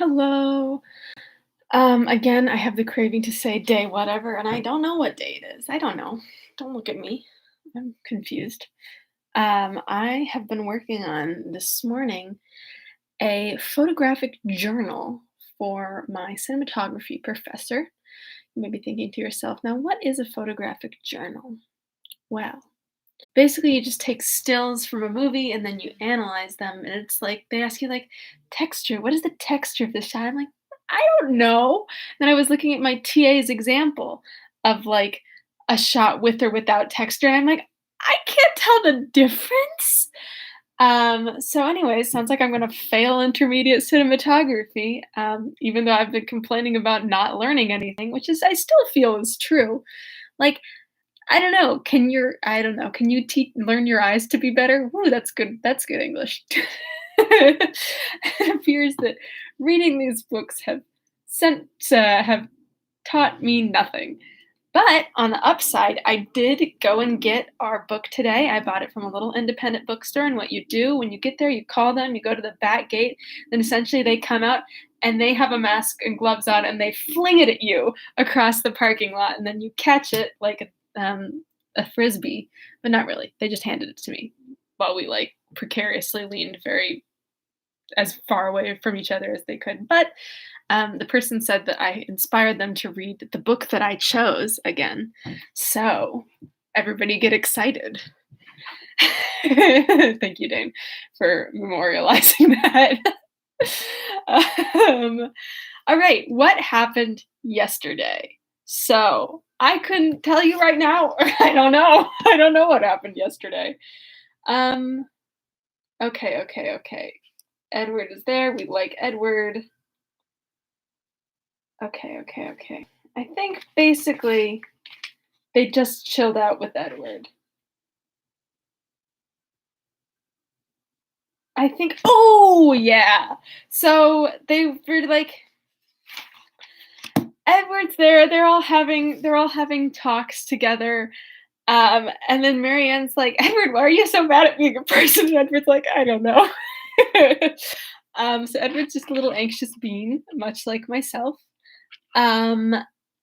Hello. Again, I have the craving to say day whatever, and I don't know what day it is. I don't know. Don't look at me. I'm confused. I have been working on this morning a photographic journal for my cinematography professor. You may be thinking to yourself, now, what is a photographic journal? Well, basically, you just take stills from a movie and then you analyze them, and it's like they ask you, like, texture. What is the texture of this shot? I'm like, I don't know. Then I was looking at my TA's example of like a shot with or without texture, and I'm like, I can't tell the difference. So anyways, sounds like I'm gonna fail intermediate cinematography, even though I've been complaining about not learning anything, which is I still feel is true. Like, I don't know, I don't know, can you learn your eyes to be better? Ooh, that's good English. It appears that reading these books have taught me nothing. But on the upside, I did go and get our book today. I bought it from a little independent bookstore, and what you do when you get there, you call them, you go to the back gate, then essentially they come out and they have a mask and gloves on and they fling it at you across the parking lot, and then you catch it like a frisbee, but not really. They just handed it to me while we like precariously leaned very as far away from each other as they could. But the person said that I inspired them to read the book that I chose again. So everybody get excited. Thank you, Dane, for memorializing that. um, all right, what happened yesterday? So I couldn't tell you right now, or I don't know. I don't know what happened yesterday. Um, okay. Edward is there. We like Edward. Okay. I think basically they just chilled out with Edward. I think, oh yeah. So they were like, Edward's there. They're all having talks together. And then Marianne's like, Edward, why are you so mad at being a person? And Edward's like, I don't know. So Edward's just a little anxious bean, much like myself. Um,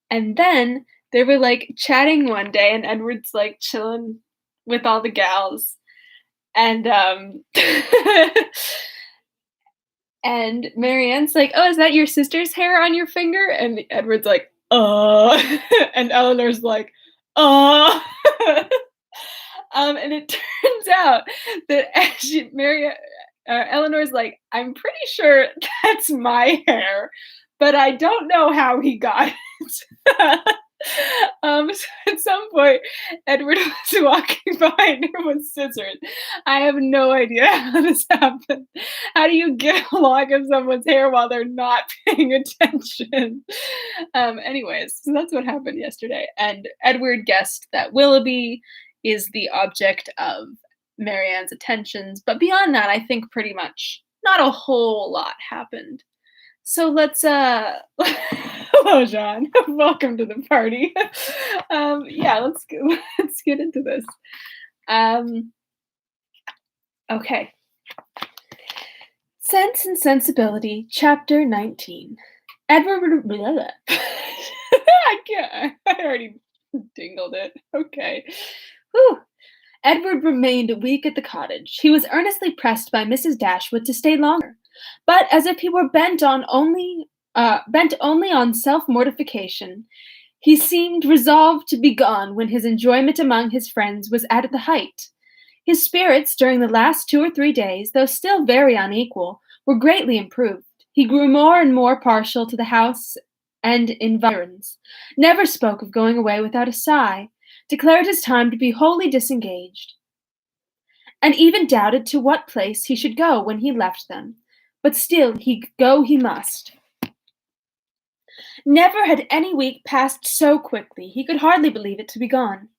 and then they were like chatting one day, and Edward's like chilling with all the gals. And and Marianne's like, "Oh, is that your sister's hair on your finger?" And Edward's like, and Eleanor's like, "Uh." And it turns out that actually Eleanor's like, "I'm pretty sure that's my hair, but I don't know how he got it." So at some point, Edward was walking behind her with scissors. I have no idea how this happened. How do you get a lock of someone's hair while they're not paying attention? Anyways, so that's what happened yesterday. And Edward guessed that Willoughby is the object of Marianne's attentions. But beyond that, I think pretty much not a whole lot happened. So let's hello John. Welcome to the party. Yeah, let's get into this. Um okay. Sense and Sensibility, Chapter 19. Edward I can't. I already dingled it. Okay. Whew. Edward remained a week at the cottage. He was earnestly pressed by Mrs. Dashwood to stay longer, but as if he were bent only on self-mortification, he seemed resolved to be gone when his enjoyment among his friends was at the height. His spirits during the last 2 or 3 days, though still very unequal, were greatly improved. He grew more and more partial to the house and environs, never spoke of going away without a sigh, declared his time to be wholly disengaged, and even doubted to what place he should go when he left them. But still he must. Never had any week passed so quickly. He could hardly believe it to be gone.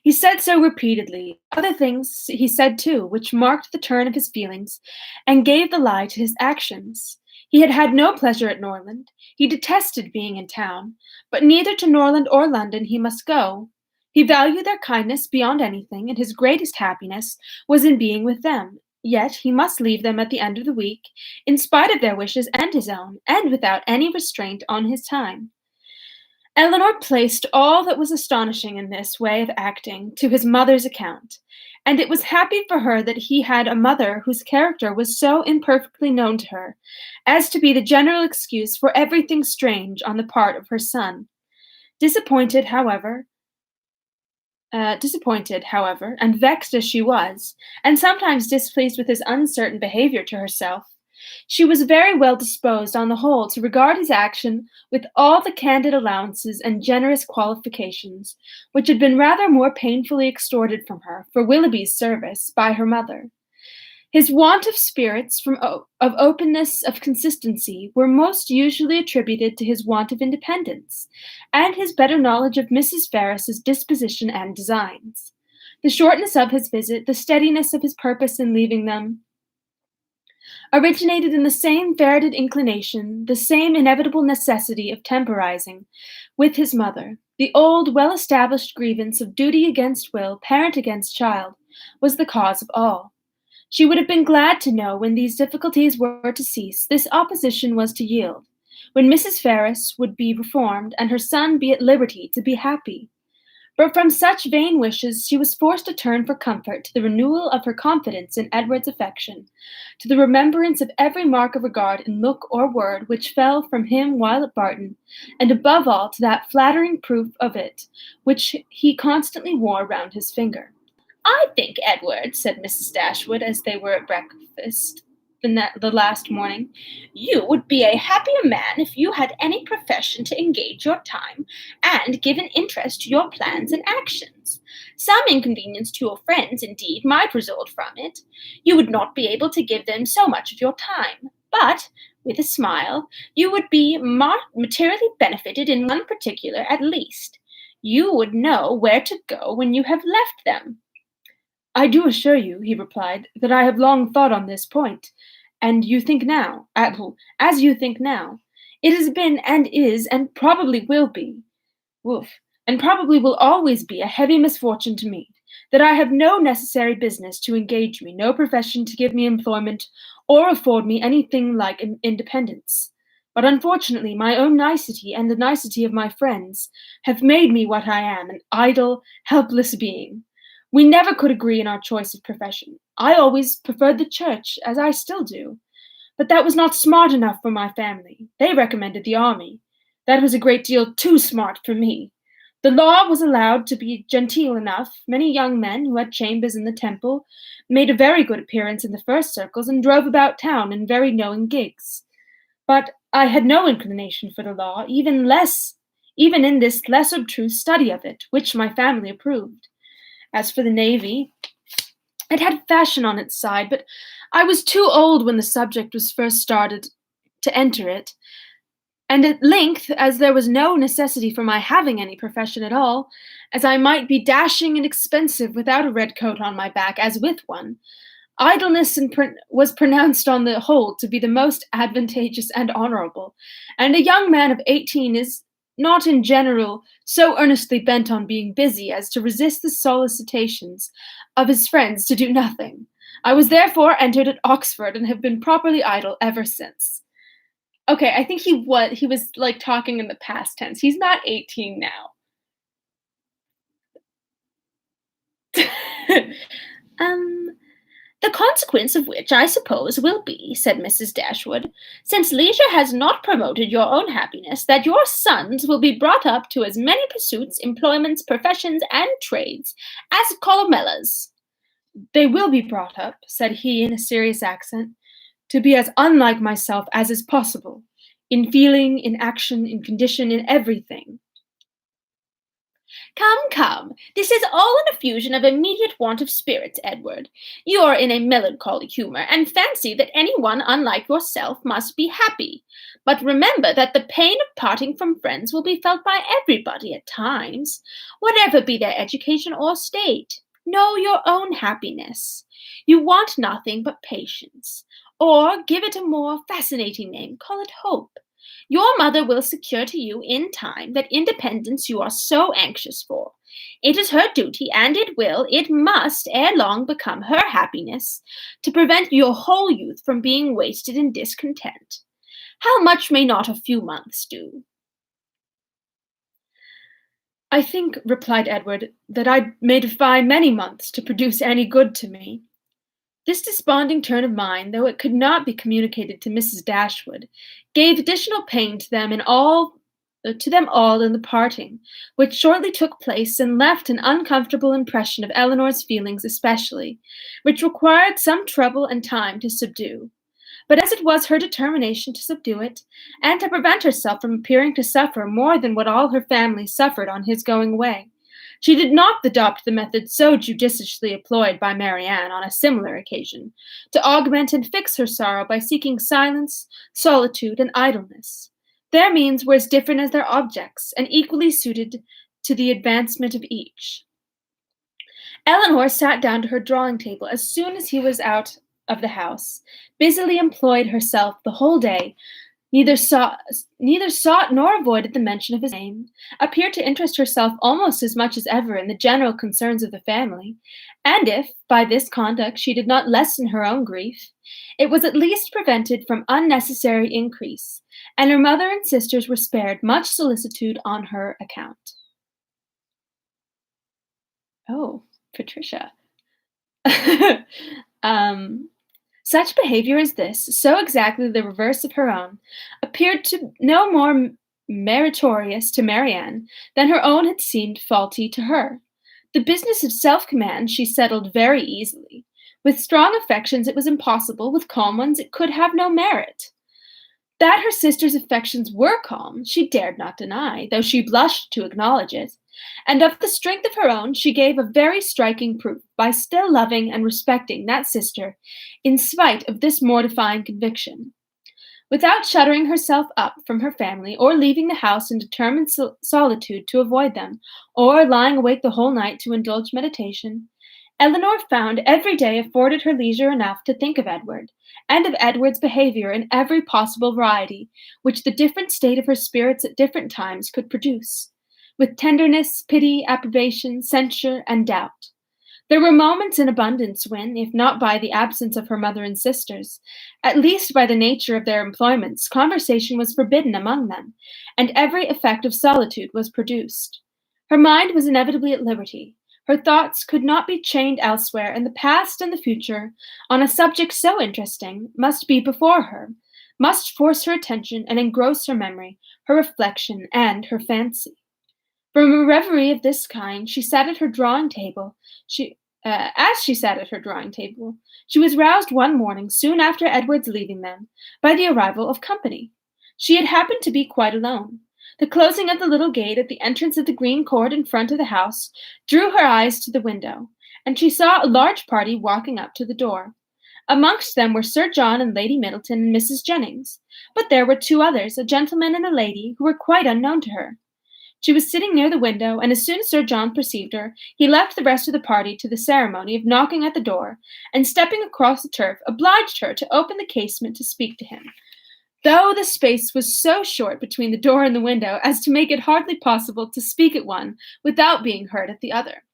He said so repeatedly. Other things he said too, which marked the turn of his feelings, and gave the lie to his actions. He had had no pleasure at Norland. He detested being in town, but neither to Norland or London he must go. He valued their kindness beyond anything, and his greatest happiness was in being with them, Yet he must leave them at the end of the week, in spite of their wishes and his own, and without any restraint on his time. Eleanor placed all that was astonishing in this way of acting to his mother's account, and it was happy for her that he had a mother whose character was so imperfectly known to her as to be the general excuse for everything strange on the part of her son. Disappointed, however, and vexed as she was, and sometimes displeased with his uncertain behavior to herself, she was very well disposed on the whole to regard his action with all the candid allowances and generous qualifications which had been rather more painfully extorted from her for Willoughby's service by her mother. His want of spirits, of openness, of consistency, were most usually attributed to his want of independence, and his better knowledge of Mrs. Ferris's disposition and designs. The shortness of his visit, the steadiness of his purpose in leaving them, originated in the same ferreted inclination, the same inevitable necessity of temporizing with his mother. The old, well established grievance of duty against will, parent against child, was the cause of all. She would have been glad to know when these difficulties were to cease, this opposition was to yield, when Mrs. Ferris would be reformed, and her son be at liberty to be happy. But from such vain wishes she was forced to turn for comfort to the renewal of her confidence in Edward's affection, to the remembrance of every mark of regard in look or word which fell from him while at Barton, and above all to that flattering proof of it which he constantly wore round his finger. "I think, Edward," said Mrs. Dashwood, as they were at breakfast the last morning, "you would be a happier man if you had any profession to engage your time, and give an interest to your plans and actions. Some inconvenience to your friends, indeed, might result from it. You would not be able to give them so much of your time, but, with a smile, you would be materially benefited in one particular at least. You would know where to go when you have left them." "I do assure you," he replied, "that I have long thought on this point, and you think now, as you think now. It has been and is and probably will be, and probably will always be a heavy misfortune to me, that I have no necessary business to engage me, no profession to give me employment, or afford me anything like independence. But unfortunately my own nicety and the nicety of my friends have made me what I am, an idle, helpless being. We never could agree in our choice of profession. I always preferred the church, as I still do. But that was not smart enough for my family. They recommended the army. That was a great deal too smart for me. The law was allowed to be genteel enough. Many young men who had chambers in the Temple made a very good appearance in the first circles and drove about town in very knowing gigs. But I had no inclination for the law, even in this less obtruse study of it, which my family approved. As for the navy, it had fashion on its side, but I was too old when the subject was first started to enter it, and at length, as there was no necessity for my having any profession at all, as I might be dashing and expensive without a red coat on my back as with one, idleness was pronounced on the whole to be the most advantageous and honorable, and a young man of 18 is not in general so earnestly bent on being busy as to resist the solicitations of his friends to do nothing. I was therefore entered at Oxford and have been properly idle ever since. Okay, I think he was like talking in the past tense. He's not 18 now. um, the consequence of which, I suppose, will be, said Mrs. Dashwood, since leisure has not promoted your own happiness, that your sons will be brought up to as many pursuits, employments, professions, and trades as Columella's. They will be brought up, said he in a serious accent, to be as unlike myself as is possible, in feeling, in action, in condition, in everything. Come, come, this is all an effusion of immediate want of spirits, Edward. You are in a melancholy humour, and fancy that any one unlike yourself must be happy. But remember that the pain of parting from friends will be felt by everybody at times, whatever be their education or state. Know your own happiness. You want nothing but patience, or give it a more fascinating name, call it hope. Your mother will secure to you in time that independence you are so anxious for. It is her duty, and it must, ere long, become her happiness, to prevent your whole youth from being wasted in discontent. How much may not a few months do? I think, replied Edward, that I may defy many months to produce any good to me. This desponding turn of mind, though it could not be communicated to Mrs. Dashwood, gave additional pain to them all in the parting, which shortly took place and left an uncomfortable impression of Eleanor's feelings especially, which required some trouble and time to subdue. But as it was her determination to subdue it, and to prevent herself from appearing to suffer more than what all her family suffered on his going away, she did not adopt the method so judiciously employed by Marianne on a similar occasion, to augment and fix her sorrow by seeking silence, solitude, and idleness. Their means were as different as their objects, and equally suited to the advancement of each. Eleanor sat down to her drawing table as soon as he was out of the house, busily employed herself the whole day, neither sought nor avoided the mention of his name, appeared to interest herself almost as much as ever in the general concerns of the family, and if, by this conduct, she did not lessen her own grief, it was at least prevented from unnecessary increase, and her mother and sisters were spared much solicitude on her account. Oh, Patricia. um, Such behavior as this, so exactly the reverse of her own, appeared to no more meritorious to Marianne than her own had seemed faulty to her. The business of self-command she settled very easily. With strong affections it was impossible, with calm ones it could have no merit. That her sister's affections were calm, she dared not deny, though she blushed to acknowledge it, and of the strength of her own she gave a very striking proof by still loving and respecting that sister, in spite of this mortifying conviction. Without shuttering herself up from her family, or leaving the house in determined solitude to avoid them, or lying awake the whole night to indulge meditation, Eleanor found every day afforded her leisure enough to think of Edward, and of Edward's behavior in every possible variety which the different state of her spirits at different times could produce, with tenderness, pity, approbation, censure, and doubt. There were moments in abundance when, if not by the absence of her mother and sisters, at least by the nature of their employments, conversation was forbidden among them, and every effect of solitude was produced. Her mind was inevitably at liberty. Her thoughts could not be chained elsewhere, and the past and the future, on a subject so interesting, must be before her, must force her attention and engross her memory, her reflection, and her fancy. From a reverie of this kind, she sat at her drawing table. As she sat at her drawing table, she was roused one morning, soon after Edward's leaving them, by the arrival of company. She had happened to be quite alone. The closing of the little gate at the entrance of the green court in front of the house drew her eyes to the window, and she saw a large party walking up to the door. Amongst them were Sir John and Lady Middleton and Mrs. Jennings, but there were two others, a gentleman and a lady, who were quite unknown to her. She was sitting near the window, and as soon as Sir John perceived her, he left the rest of the party to the ceremony of knocking at the door, and stepping across the turf, obliged her to open the casement to speak to him, though the space was so short between the door and the window as to make it hardly possible to speak at one without being heard at the other.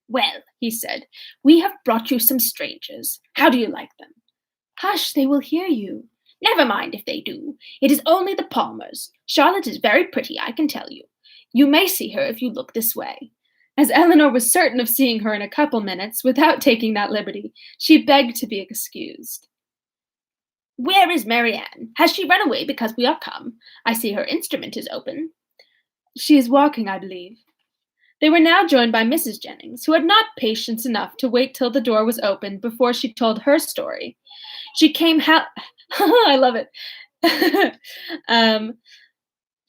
"Well," he said, "we have brought you some strangers. How do you like them?" "Hush, they will hear you." "Never mind if they do. It is only the Palmers. Charlotte is very pretty, I can tell you. You may see her if you look this way." As Eleanor was certain of seeing her in a couple minutes, without taking that liberty, she begged to be excused. "Where is Marianne? Has she run away because we are come? I see her instrument is open." "She is walking, I believe." They were now joined by Mrs. Jennings, who had not patience enough to wait till the door was opened before she told her story. She came I love it.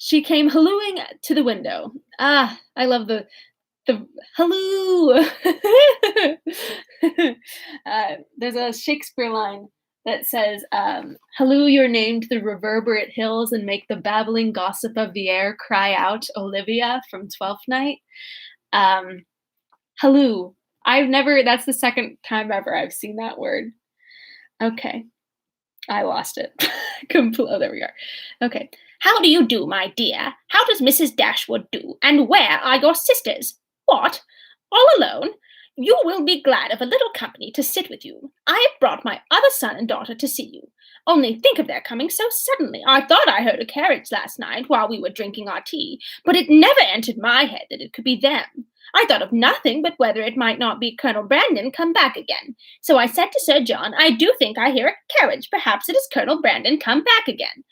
She came hallooing to the window. Ah, I love the halloo. There's a Shakespeare line that says, halloo your name to the reverberate hills and make the babbling gossip of the air cry out, Olivia from Twelfth Night. Halloo. That's the second time ever I've seen that word. Okay. I lost it. Oh, there we are. Okay. "How do you do, my dear? How does Mrs. Dashwood do? And where are your sisters?" What? All alone? You will be glad of a little company to sit with you. I have brought my other son and daughter to see you. Only think of their coming so suddenly. I thought I heard a carriage last night while we were drinking our tea, but it never entered my head that it could be them. I thought of nothing but whether it might not be Colonel Brandon come back again. So I said to Sir John, I do think I hear a carriage. Perhaps it is Colonel Brandon come back again.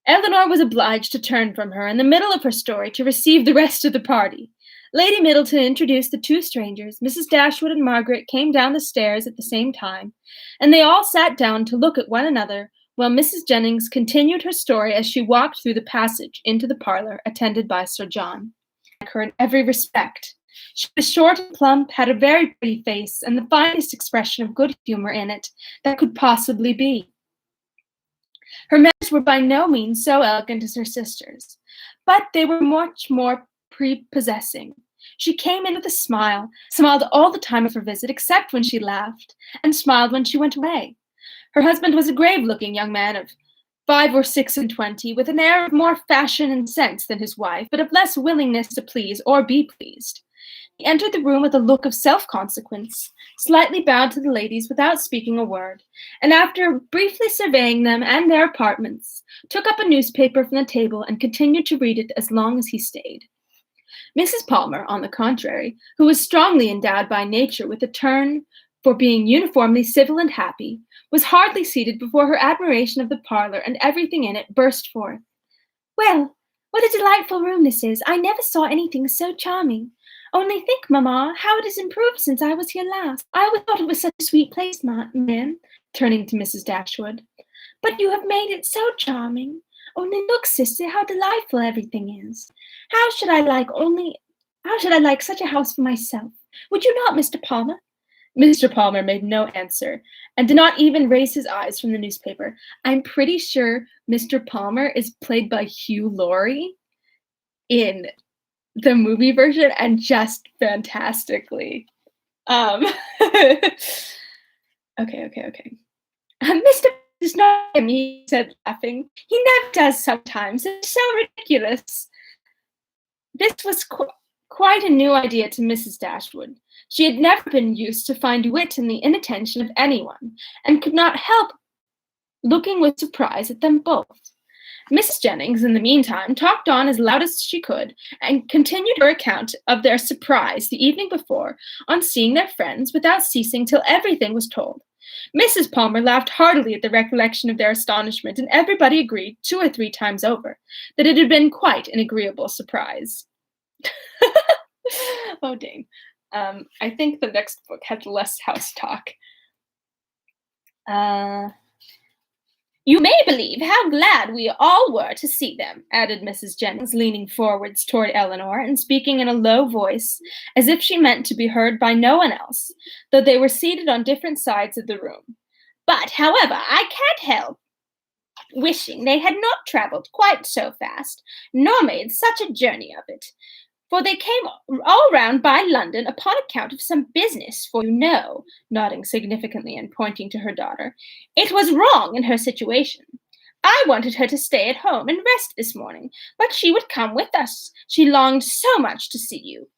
Eleanor was obliged to turn from her in the middle of her story to receive the rest of the party. Lady Middleton introduced the two strangers. Mrs. Dashwood and Margaret came down the stairs at the same time, and they all sat down to look at one another while Mrs. Jennings continued her story as she walked through the passage into the parlor, attended by Sir John. Like her in every respect. She was short and plump, had a very pretty face, and the finest expression of good humor in it that could possibly be. Her manners were by no means so elegant as her sister's, but they were much more prepossessing. She came in with a smile, smiled all the time of her visit except when she laughed, and smiled when she went away. Her husband was a grave-looking young man of 5 or 6 and 20, with an air of more fashion and sense than his wife, but of less willingness to please or be pleased. He entered the room with a look of self-consequence, slightly bowed to the ladies without speaking a word, and after briefly surveying them and their apartments, took up a newspaper from the table and continued to read it as long as he stayed. Mrs. Palmer, on the contrary, who was strongly endowed by nature with a turn for being uniformly civil and happy, was hardly seated before her admiration of the parlor and everything in it burst forth. Well, what a delightful room this is! I never saw anything so charming. Only think, mamma, how it has improved since I was here last. I always thought it was such a sweet place, ma'am, turning to Mrs. Dashwood. But you have made it so charming. Only look, sister, how delightful everything is. How should I like such a house for myself? Would you not, Mr. Palmer? Mr. Palmer made no answer, and did not even raise his eyes from the newspaper. I'm pretty sure Mr. Palmer is played by Hugh Laurie in the movie version, and just fantastically. Okay. Mr. is not him, he said, laughing. He never does sometimes. It's so ridiculous. This was quite a new idea to Mrs. Dashwood. She had never been used to find wit in the inattention of anyone, and could not help looking with surprise at them both. Mrs. Jennings, in the meantime, talked on as loud as she could, and continued her account of their surprise the evening before on seeing their friends without ceasing till everything was told. Mrs. Palmer laughed heartily at the recollection of their astonishment, and everybody agreed 2 or 3 times over that it had been quite an agreeable surprise. Oh, dang. I think the next book had less house talk. You may believe how glad we all were to see them, added Mrs. Jennings, leaning forwards toward Eleanor and speaking in a low voice, as if she meant to be heard by no one else, though they were seated on different sides of the room. But, however, I can't help wishing they had not travelled quite so fast, nor made such a journey of it. For they came all round by London upon account of some business, for you know, nodding significantly and pointing to her daughter, it was wrong in her situation. I wanted her to stay at home and rest this morning, but she would come with us. She longed so much to see you.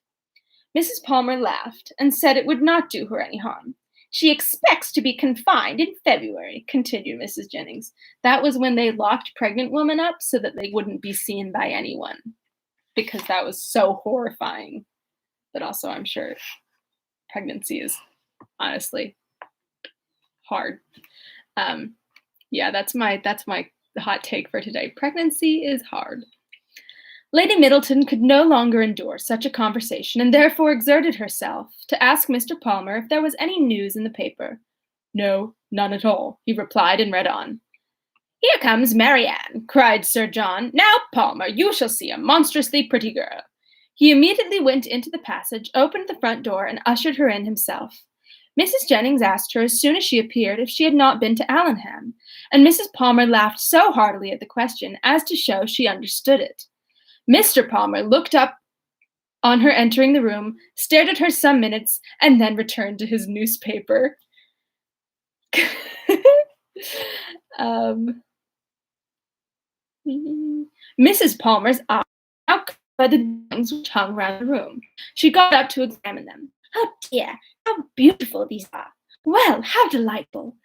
Mrs. Palmer laughed and said it would not do her any harm. She expects to be confined in February, continued Mrs. Jennings. That was when they locked pregnant women up so that they wouldn't be seen by anyone, because that was so horrifying. But also, I'm sure pregnancy is honestly hard. Yeah, that's my hot take for today. Pregnancy is hard. Lady Middleton could no longer endure such a conversation, and therefore exerted herself to ask Mr. Palmer if there was any news in the paper. No, none at all, he replied, and read on. Here comes Marianne, cried Sir John. Now, Palmer, you shall see a monstrously pretty girl. He immediately went into the passage, opened the front door, and ushered her in himself. Mrs. Jennings asked her as soon as she appeared if she had not been to Allenham, and Mrs. Palmer laughed so heartily at the question as to show she understood it. Mr. Palmer looked up on her entering the room, stared at her some minutes, and then returned to his newspaper. Mrs. Palmer's eye by the drawings which hung round the room. She got up to examine them. "Oh dear, how beautiful these are! Well, how delightful!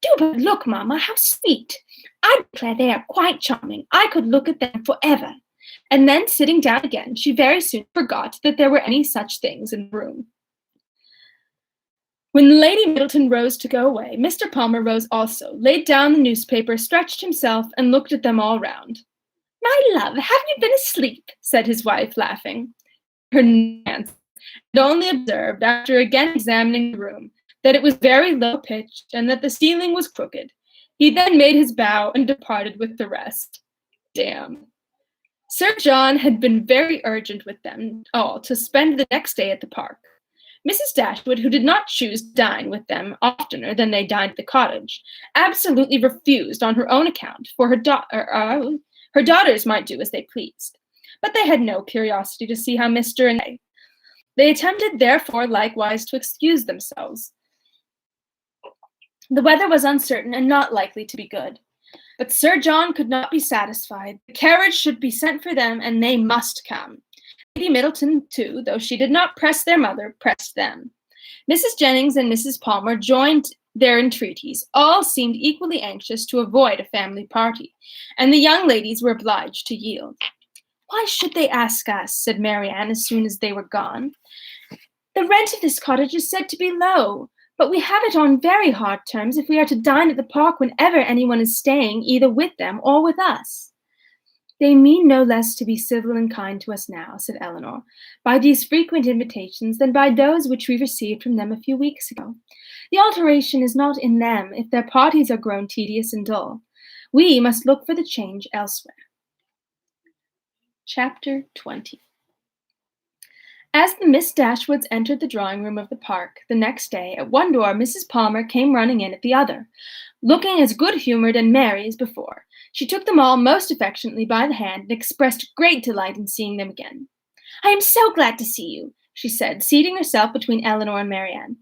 Do but look, mamma, how sweet! I declare they are quite charming. I could look at them forever." And then, sitting down again, she very soon forgot that there were any such things in the room. When Lady Middleton rose to go away, Mr. Palmer rose also, laid down the newspaper, stretched himself, and looked at them all round. "My love, have you been asleep?" said his wife, laughing. Her answer, and only observed, after again examining the room, that it was very low-pitched, and that the ceiling was crooked. He then made his bow and departed with the rest. Damn. Sir John had been very urgent with them all to spend the next day at the park. Mrs. Dashwood, who did not choose to dine with them oftener than they dined at the cottage, absolutely refused on her own account, for her daughters might do as they pleased. But they had no curiosity to see how Mr. and they attempted, therefore, likewise to excuse themselves. The weather was uncertain and not likely to be good. But Sir John could not be satisfied. The carriage should be sent for them, and they must come. Lady Middleton, too, though she did not press their mother, pressed them. Mrs. Jennings and Mrs. Palmer joined their entreaties. All seemed equally anxious to avoid a family party, and the young ladies were obliged to yield. "Why should they ask us?" said Marianne as soon as they were gone. "The rent of this cottage is said to be low, but we have it on very hard terms if we are to dine at the park whenever anyone is staying, either with them or with us." "They mean no less to be civil and kind to us now," said Eleanor, "by these frequent invitations than by those which we received from them a few weeks ago. The alteration is not in them if their parties are grown tedious and dull. We must look for the change elsewhere." Chapter 20. As the Miss Dashwoods entered the drawing-room of the park the next day, at one door Mrs. Palmer came running in at the other, looking as good-humoured and merry as before. She took them all most affectionately by the hand and expressed great delight in seeing them again. "I am so glad to see you," she said, seating herself between Eleanor and Marianne,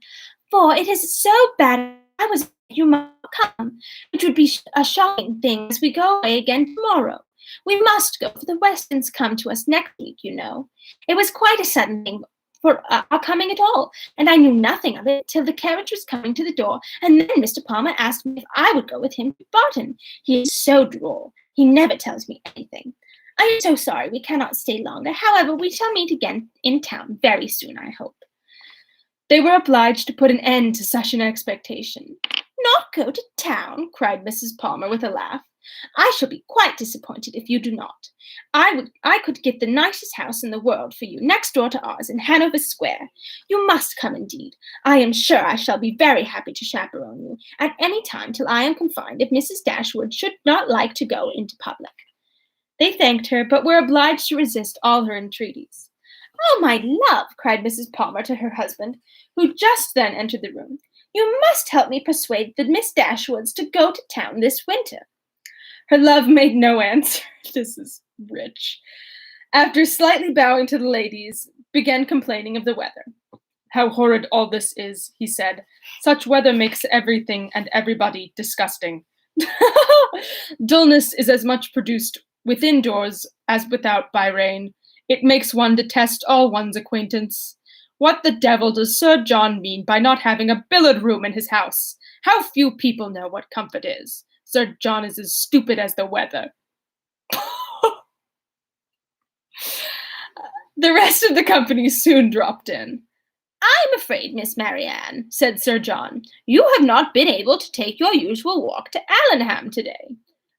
"for it is so bad I was you might come, which would be a shocking thing as we go away again tomorrow. We must go, for the Westons come to us next week, you know. It was quite a sudden thing for our coming at all, and I knew nothing of it till the carriage was coming to the door, and then Mr. Palmer asked me if I would go with him to Barton. He is so droll. He never tells me anything. I am so sorry we cannot stay longer. However, we shall meet again in town very soon, I hope." They were obliged to put an end to such an expectation. "Not go to town?" cried Mrs. Palmer with a laugh. "I shall be quite disappointed if you do not. I could get the nicest house in the world for you, next door to ours in Hanover Square. You must come indeed. I am sure I shall be very happy to chaperon you at any time till I am confined, if Mrs. Dashwood should not like to go into public." They thanked her, but were obliged to resist all her entreaties. "Oh, my love," cried Mrs. Palmer to her husband, who just then entered the room, "you must help me persuade the Miss Dashwoods to go to town this winter." Her love made no answer. This is rich. After slightly bowing to the ladies, began complaining of the weather. "How horrid all this is," he said. "Such weather makes everything and everybody disgusting. Dullness is as much produced within doors as without by rain. It makes one detest all one's acquaintance. What the devil does Sir John mean by not having a billiard room in his house? How few people know what comfort is. Sir John is as stupid as the weather." The rest of the company soon dropped in. "I'm afraid, Miss Marianne," said Sir John, "you have not been able to take your usual walk to Allenham today."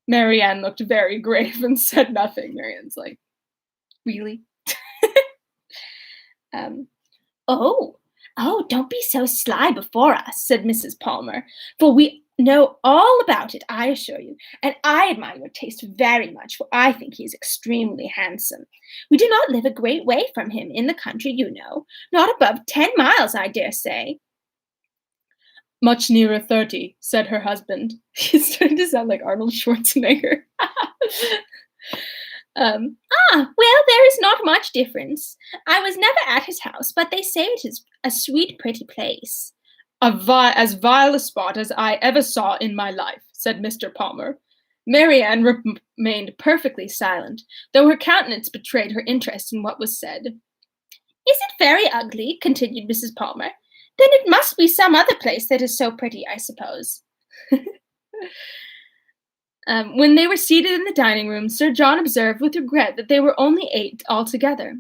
Marianne looked very grave and said nothing. Marianne's like, "Really?" "Oh, don't be so sly before us," said Mrs. Palmer, "for we know all about it, I assure you, and I admire your taste very much, for I think he is extremely handsome. We do not live a great way from him in the country, you know, not above 10 miles, I dare say." "Much nearer 30, said her husband. He's starting to sound like Arnold Schwarzenegger. Well, there is not much difference. I was never at his house, but they say it is a sweet, pretty place." As vile a spot as I ever saw in my life," said Mr. Palmer. Marianne remained perfectly silent, though her countenance betrayed her interest in what was said. Is it very ugly? Continued Mrs. Palmer. Then it must be some other place that is so pretty, I suppose. When they were seated in the dining room, Sir John observed with regret that they were only 8 altogether.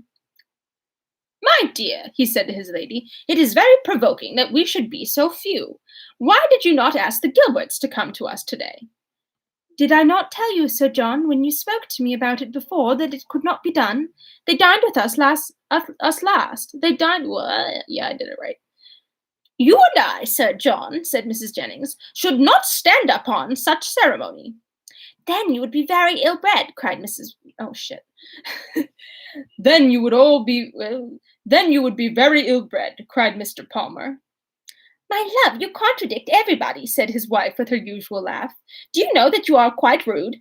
My dear, he said to his lady, it is very provoking that we should be so few. Why did you not ask the Gilberts to come to us today? Did I not tell you, Sir John, when you spoke to me about it before, that it could not be done? They dined with us last. They dined. Well, yeah, I did it right. You and I, Sir John, said Mrs. Jennings, should not stand upon such ceremony. Then you would be very ill-bred, cried Mrs. Oh shit. Then you would be very ill-bred, cried Mr. Palmer. My love, you contradict everybody, said his wife with her usual laugh. Do you know that you are quite rude?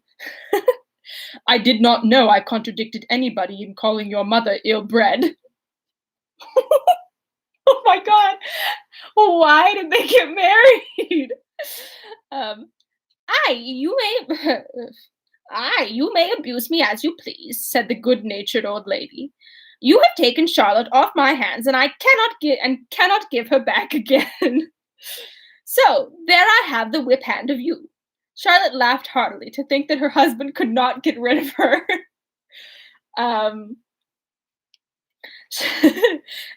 I did not know I contradicted anybody in calling your mother ill-bred. Oh my god! Why did they get married? You may abuse me as you please, said the good-natured old lady. You have taken Charlotte off my hands, and I cannot give her back again. So there I have the whip hand of you. Charlotte laughed heartily to think that her husband could not get rid of her.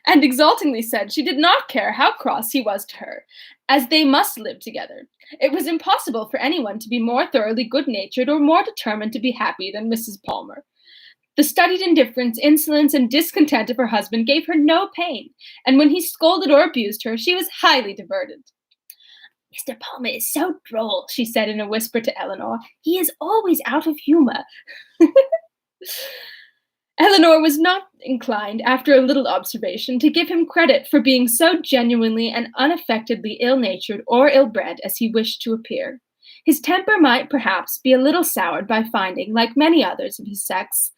And exultingly said she did not care how cross he was to her, as they must live together. It was impossible for anyone to be more thoroughly good-natured or more determined to be happy than Mrs. Palmer. The studied indifference, insolence, and discontent of her husband gave her no pain, and when he scolded or abused her, she was highly diverted. Mr. Palmer is so droll, she said in a whisper to Eleanor. He is always out of humor. Eleanor was not inclined, after a little observation, to give him credit for being so genuinely and unaffectedly ill-natured or ill-bred as he wished to appear. His temper might, perhaps, be a little soured by finding, like many others of his sex,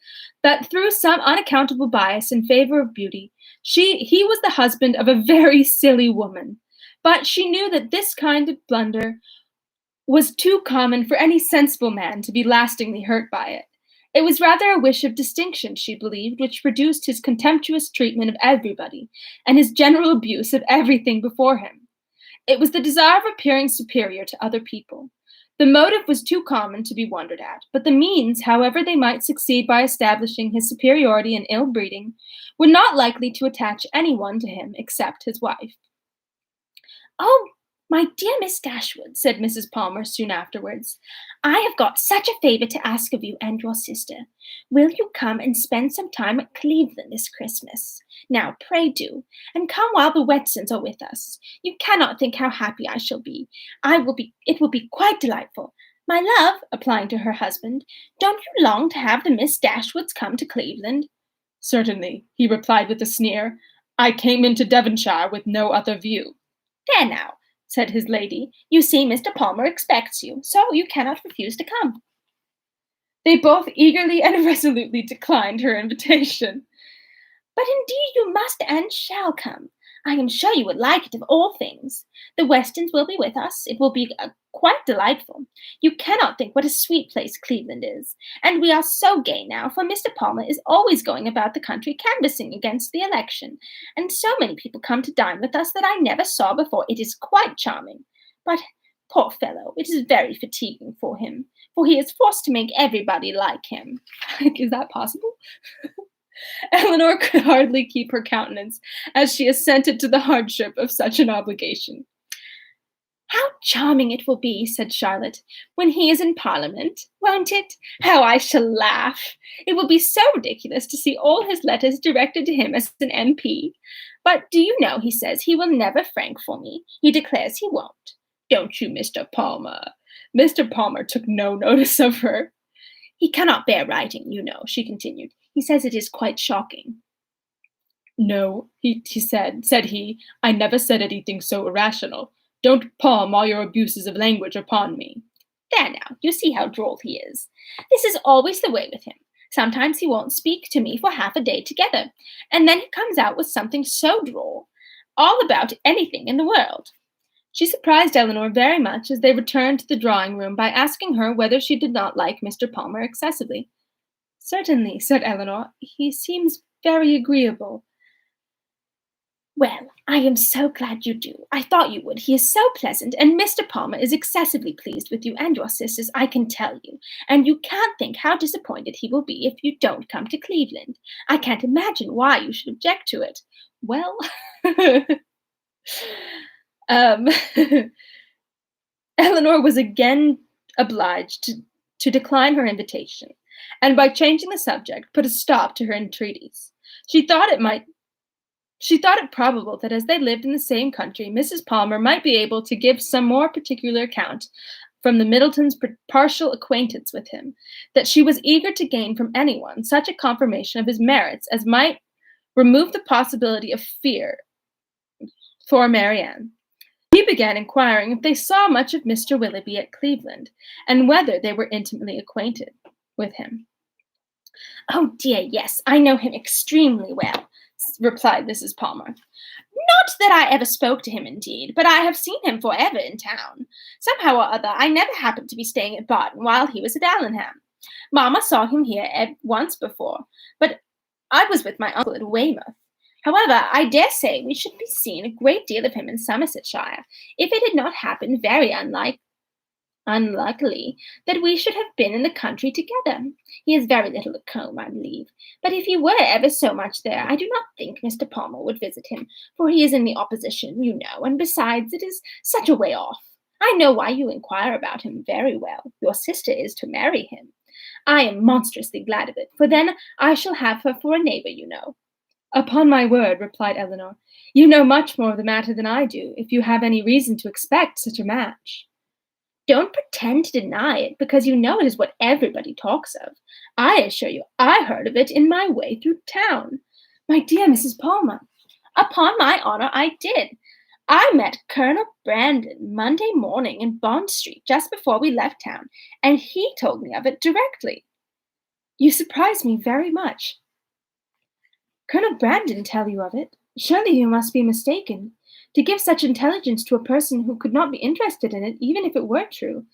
that through some unaccountable bias in favor of beauty, he was the husband of a very silly woman. But she knew that this kind of blunder was too common for any sensible man to be lastingly hurt by it. It was rather a wish of distinction, she believed, which produced his contemptuous treatment of everybody, and his general abuse of everything before him. It was the desire of appearing superior to other people. The motive was too common to be wondered at, but the means, however they might succeed by establishing his superiority and ill-breeding, were not likely to attach anyone to him except his wife. Oh, my dear Miss Dashwood, said Mrs. Palmer soon afterwards, I have got such a favour to ask of you and your sister. Will you come and spend some time at Cleveland this Christmas? Now, pray do, and come while the Wetsons are with us. You cannot think how happy I shall be. It will be quite delightful. My love, applying to her husband, don't you long to have the Miss Dashwoods come to Cleveland? Certainly, he replied with a sneer. I came into Devonshire with no other view. There now, said his lady, you see Mr. Palmer expects you, so you cannot refuse to come. They both eagerly and resolutely declined her invitation. But indeed you must and shall come. I am sure you would like it of all things. The Westons will be with us. It will be quite delightful. You cannot think what a sweet place Cleveland is. And we are so gay now, for Mr. Palmer is always going about the country canvassing against the election. And so many people come to dine with us that I never saw before. It is quite charming. But, poor fellow, it is very fatiguing for him, for he is forced to make everybody like him. Is that possible? Eleanor could hardly keep her countenance as she assented to the hardship of such an obligation. How charming it will be, said Charlotte, when he is in Parliament, won't it? How I shall laugh! It will be so ridiculous to see all his letters directed to him as an MP. But do you know, he says, he will never frank for me. He declares he won't. Don't you, Mr. Palmer? Mr. Palmer took no notice of her. He cannot bear writing, you know, she continued. He says it is quite shocking. No, said he, I never said anything so irrational. Don't palm all your abuses of language upon me. There now, you see how droll he is. This is always the way with him. Sometimes he won't speak to me for half a day together, and then he comes out with something so droll, all about anything in the world. She surprised Eleanor very much as they returned to the drawing room by asking her whether she did not like Mr. Palmer excessively. Certainly, said Eleanor. He seems very agreeable. Well, I am so glad you do. I thought you would. He is so pleasant, and Mr. Palmer is excessively pleased with you and your sisters, I can tell you. And you can't think how disappointed he will be if you don't come to Cleveland. I can't imagine why you should object to it. Well, um, Eleanor was again obliged to decline her invitation, and by changing the subject, put a stop to her entreaties. She thought it probable that as they lived in the same country, Mrs. Palmer might be able to give some more particular account from the Middletons' partial acquaintance with him, that she was eager to gain from anyone such a confirmation of his merits as might remove the possibility of fear for Marianne. He began inquiring if they saw much of Mr. Willoughby at Cleveland, and whether they were intimately acquainted with him. Oh dear, yes, I know him extremely well, replied Mrs. Palmer. Not that I ever spoke to him, indeed, but I have seen him forever in town. Somehow or other, I never happened to be staying at Barton while he was at Allenham. Mamma saw him here once before, but I was with my uncle at Weymouth. However, I dare say we should be seeing a great deal of him in Somersetshire, if it had not happened very unluckily that we should have been in the country together. He is very little at home, I believe, but if he were ever so much there, I do not think Mr. Palmer would visit him, for he is in the opposition, you know, and besides, it is such a way off. I know why you inquire about him very well. Your sister is to marry him. I am monstrously glad of it, for then I shall have her for a neighbor, you know. Upon my word, replied Eleanor, you know much more of the matter than I do, if you have any reason to expect such a match. Don't pretend to deny it, because you know it is what everybody talks of. I assure you, I heard of it in my way through town. My dear Mrs. Palmer, upon my honor, I did. I met Colonel Brandon Monday morning in Bond Street just before we left town, and he told me of it directly. You surprise me very much. Colonel Brandon tell you of it? Surely you must be mistaken. To give such intelligence to a person who could not be interested in it, even if it were true,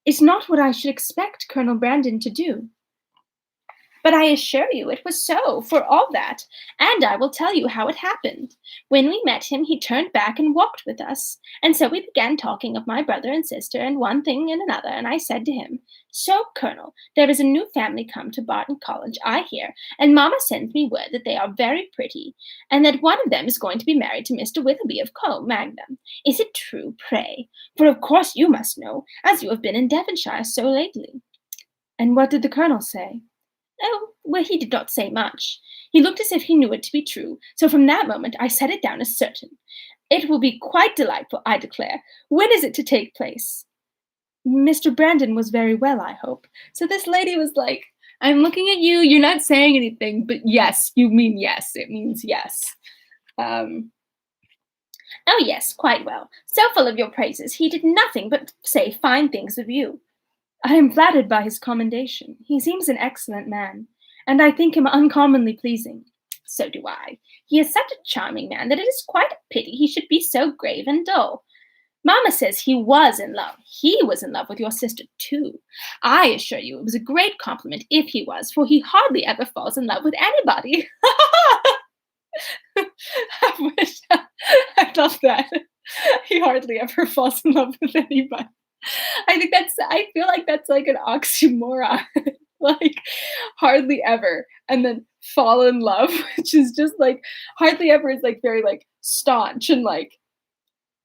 is not what I should expect Colonel Brandon to do. But I assure you it was so, for all that, and I will tell you how it happened. When we met him, he turned back and walked with us, and so we began talking of my brother and sister, and one thing and another, and I said to him, So, Colonel, there is a new family come to Barton College, I hear, and Mamma sends me word that they are very pretty, and that one of them is going to be married to Mr. Willoughby of Combe Magna. Is it true, pray? For of course you must know, as you have been in Devonshire so lately. And what did the Colonel say? Oh, well, he did not say much. He looked as if he knew it to be true, so from that moment I set it down as certain. It will be quite delightful, I declare. When is it to take place? Mr. Brandon was very well, I hope. So this lady was like, I'm looking at you, you're not saying anything, but yes, you mean yes. It means yes. Oh, yes, quite well. So full of your praises, he did nothing but say fine things of you. I am flattered by his commendation. He seems an excellent man, and I think him uncommonly pleasing. So do I. He is such a charming man that it is quite a pity he should be so grave and dull. Mamma says he was in love. He was in love with your sister, too. I assure you it was a great compliment if he was, for he hardly ever falls in love with anybody. I wish I love that. He hardly ever falls in love with anybody. I feel like that's like an oxymoron. Like hardly ever and then fall in love, which is just like hardly ever is like very like staunch and like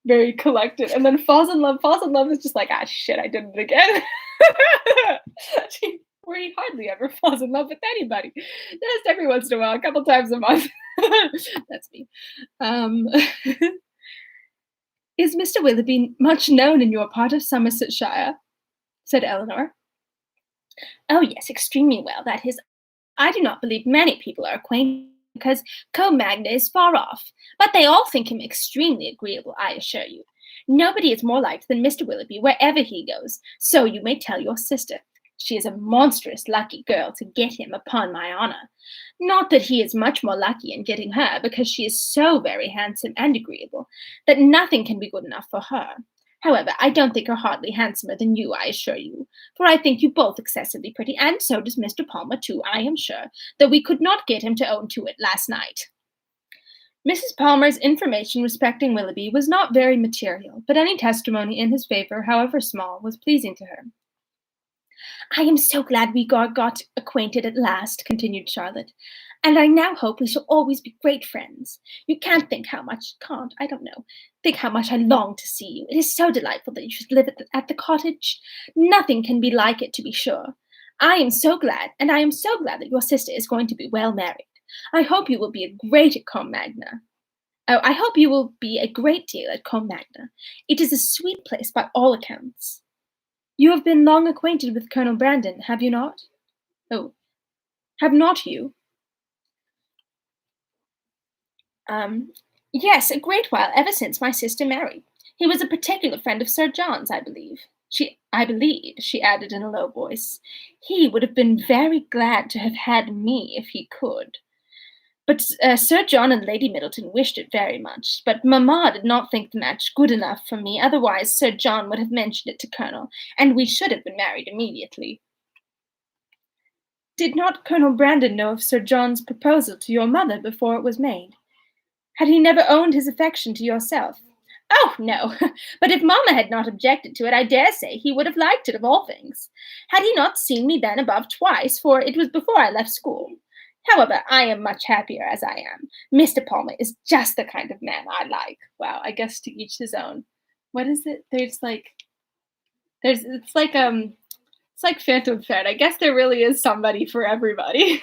very collected, and then falls in love is just like, ah shit, I did it again. Where he hardly ever falls in love with anybody. Just every once in a while, a couple times a month. That's me. Um Is Mr. Willoughby much known in your part of Somersetshire? Said Eleanor. Oh, yes, extremely well. That is, I do not believe many people are acquainted because Combe Magna is far off, but they all think him extremely agreeable, I assure you. Nobody is more liked than Mr. Willoughby wherever he goes, so you may tell your sister. She is a monstrous lucky girl to get him, upon my honor. Not that he is much more lucky in getting her, because she is so very handsome and agreeable that nothing can be good enough for her. However, I don't think her hardly handsomer than you, I assure you, for I think you both excessively pretty, and so does Mr. Palmer too, I am sure, though we could not get him to own to it last night. Mrs. Palmer's information respecting Willoughby was not very material, but any testimony in his favor, however small, was pleasing to her. I am so glad we got acquainted at last, continued Charlotte, and I now hope we shall always be great friends. You can't think how much, can't, I don't know, think how much I long to see you. It is so delightful that you should live at the cottage. Nothing can be like it, to be sure. I am so glad, and I am so glad that your sister is going to be well married. I hope you will be a great at Combe Magna. Oh, I hope you will be a great deal at Combe Magna. It is a sweet place by all accounts. You have been long acquainted with Colonel Brandon, have you not? Oh, have not you? Um, yes, a great while, ever since my sister married. He was a particular friend of Sir John's, I believe. I believe, she added in a low voice, he would have been very glad to have had me if he could. But Sir John and Lady Middleton wished it very much, but Mamma did not think the match good enough for me, otherwise Sir John would have mentioned it to Colonel, and we should have been married immediately. Did not Colonel Brandon know of Sir John's proposal to your mother before it was made? Had he never owned his affection to yourself? Oh, no, but if Mamma had not objected to it, I dare say he would have liked it of all things. Had he not seen me then above twice, for it was before I left school. However, I am much happier as I am. Mr. Palmer is just the kind of man I like. Wow, I guess to each his own. What is it? It's like Phantom Thread. I guess there really is somebody for everybody.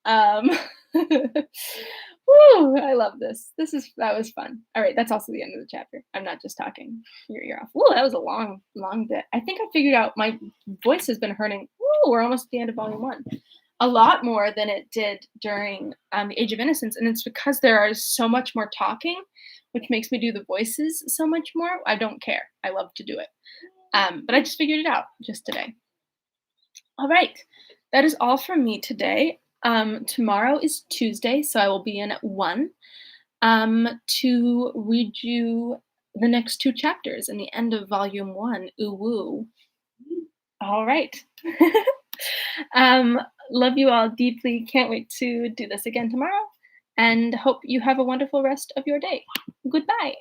um Woo, I love this. That was fun. All right, that's also the end of the chapter. I'm not just talking your ear off. Woo, that was a long, long bit. I think I figured out my voice has been hurting. Woo, we're almost at the end of volume 1. A lot more than it did during the Age of Innocence, and it's because there is so much more talking, which makes me do the voices so much more. I don't care. I love to do it. But I just figured it out just today. All right, that is all from me today. Tomorrow is Tuesday, so I will be in at 1 to read you the next 2 chapters and the end of volume 1. Ooh woo. All right. Love you all deeply. Can't wait to do this again tomorrow, and hope you have a wonderful rest of your day. Goodbye.